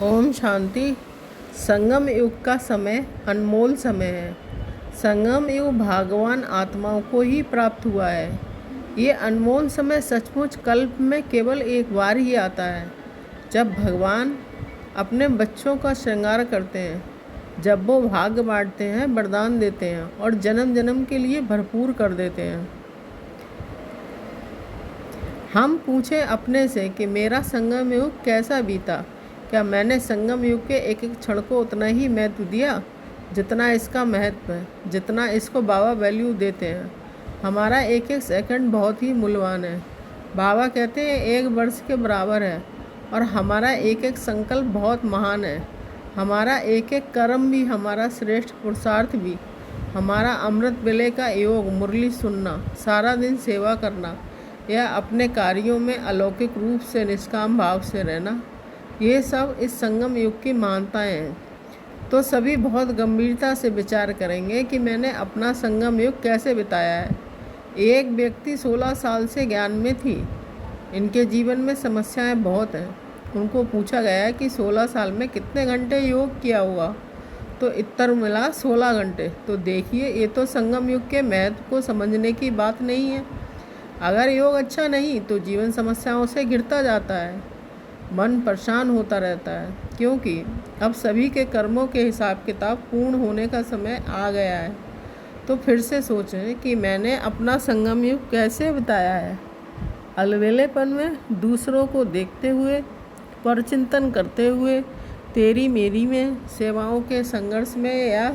ओम शांति। संगम युग का समय अनमोल समय है। संगम युग भागवान आत्माओं को ही प्राप्त हुआ है। ये अनमोल समय सचमुच कल्प में केवल एक बार ही आता है, जब भगवान अपने बच्चों का श्रृंगार करते हैं, जब वो भाग्य बांटते हैं, वरदान देते हैं और जन्म जन्म के लिए भरपूर कर देते हैं। हम पूछें अपने से कि मेरा संगम युग कैसा बीता। क्या मैंने संगम युग के एक एक क्षण को उतना ही महत्व दिया जितना इसका महत्व है, जितना इसको बाबा वैल्यू देते हैं। हमारा एक एक सेकंड बहुत ही मूल्यवान है। बाबा कहते हैं एक वर्ष के बराबर है, और हमारा एक एक संकल्प बहुत महान है। हमारा एक एक कर्म भी, हमारा श्रेष्ठ पुरुषार्थ भी, हमारा अमृत वेले का योग, मुरली सुनना, सारा दिन सेवा करना या अपने कार्यों में अलौकिक रूप से निष्काम भाव से रहना, ये सब इस संगम युग की महानताएं हैं। तो सभी बहुत गंभीरता से विचार करेंगे कि मैंने अपना संगम युग कैसे बिताया है। एक व्यक्ति 16 साल से ज्ञान में थी। इनके जीवन में समस्याएं बहुत हैं। उनको पूछा गया कि 16 साल में कितने घंटे योग किया होगा, तो उत्तर मिला 16 घंटे। तो देखिए, ये तो संगम युग के महत्व को समझने की बात नहीं है। अगर योग अच्छा नहीं तो जीवन समस्याओं से घिरता जाता है, मन परेशान होता रहता है, क्योंकि अब सभी के कर्मों के हिसाब किताब पूर्ण होने का समय आ गया है। तो फिर से सोचें कि मैंने अपना संगम युग कैसे बिताया है। अलवेलेपन में, दूसरों को देखते हुए, परचिंतन करते हुए, तेरी मेरी में, सेवाओं के संघर्ष में या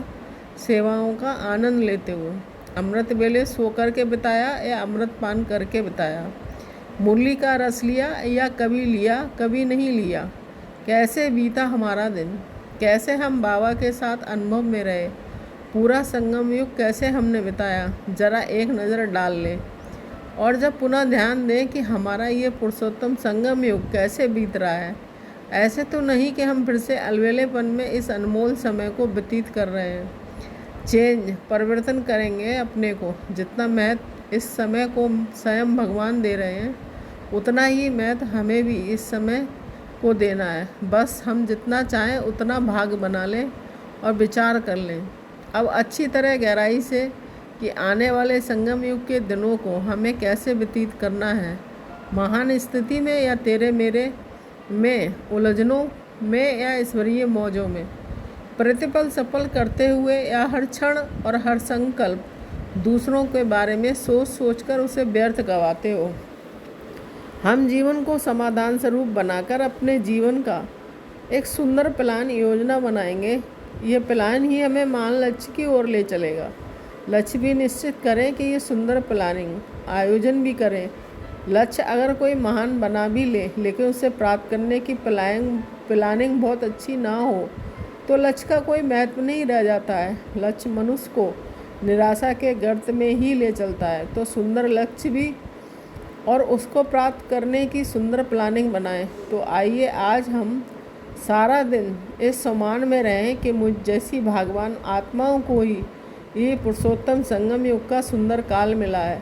सेवाओं का आनंद लेते हुए। अमृत वेले सो करके बिताया या अमृत पान करके बिताया। मुरली का रस लिया या कभी लिया, कभी नहीं लिया। कैसे बीता हमारा दिन, कैसे हम बाबा के साथ अनुभव में रहे। पूरा संगम युग कैसे हमने बिताया, ज़रा एक नज़र डाल लें। और जब पुनः ध्यान दें कि हमारा ये पुरुषोत्तम संगम युग कैसे बीत रहा है। ऐसे तो नहीं कि हम फिर से अलवेलेपन में इस अनमोल समय को व्यतीत कर रहे हैं। परिवर्तन करेंगे अपने को। जितना महत्व इस समय को स्वयं भगवान दे रहे हैं, उतना ही महत्व हमें भी इस समय को देना है। बस हम जितना चाहें उतना भाग बना लें और विचार कर लें अब अच्छी तरह गहराई से कि आने वाले संगम युग के दिनों को हमें कैसे व्यतीत करना है। महान स्थिति में या तेरे मेरे में, उलझनों में या ईश्वरीय मौजों में, प्रतिपल सफल करते हुए या हर क्षण और हर संकल्प दूसरों के बारे में सोच सोचकर उसे व्यर्थ गवाते हो। हम जीवन को समाधान स्वरूप बनाकर अपने जीवन का एक सुंदर प्लान, योजना बनाएंगे। ये प्लान ही हमें मान लक्ष्य की ओर ले चलेगा। लक्ष्य भी निश्चित करें कि ये सुंदर प्लानिंग आयोजन भी करें। लक्ष्य अगर कोई महान बना भी ले, लेकिन उसे प्राप्त करने की प्लानिंग बहुत अच्छी ना हो, तो लक्ष्य का कोई महत्व नहीं रह जाता है। लक्ष्य मनुष्य को निराशा के गर्त में ही ले चलता है। तो सुंदर लक्ष्य भी और उसको प्राप्त करने की सुंदर प्लानिंग बनाएं। तो आइए आज हम सारा दिन इस सम्मान में रहें कि मुझ जैसी भागवान आत्माओं को ही ये पुरुषोत्तम संगम युग का सुंदर काल मिला है,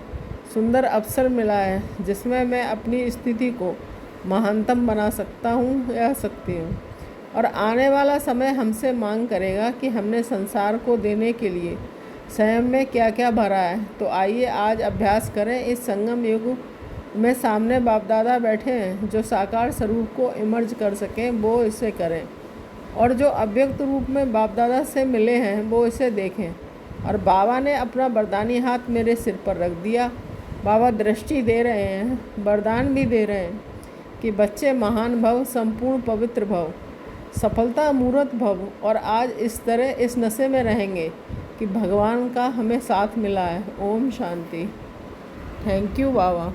सुंदर अवसर मिला है, जिसमें मैं अपनी स्थिति को महानतम बना सकता हूँ या सकती हूँ। और आने वाला समय हमसे मांग करेगा कि हमने संसार को देने के लिए स्वयं में क्या क्या भरा है। तो आइए आज अभ्यास करें। इस संगम युग में सामने बाप दादा बैठे हैं, जो साकार स्वरूप को इमर्ज कर सकें, वो इसे करें। और जो अव्यक्त रूप में बाप दादा से मिले हैं, वो इसे देखें। और बाबा ने अपना वरदानी हाथ मेरे सिर पर रख दिया। बाबा दृष्टि दे रहे हैं, वरदान भी दे रहे हैं कि बच्चे महान भव, संपूर्ण पवित्र भव, सफलता मूर्त भव। और आज इस तरह इस नशे में रहेंगे कि भगवान का हमें साथ मिला है। ओम शांति। Thank you Baba.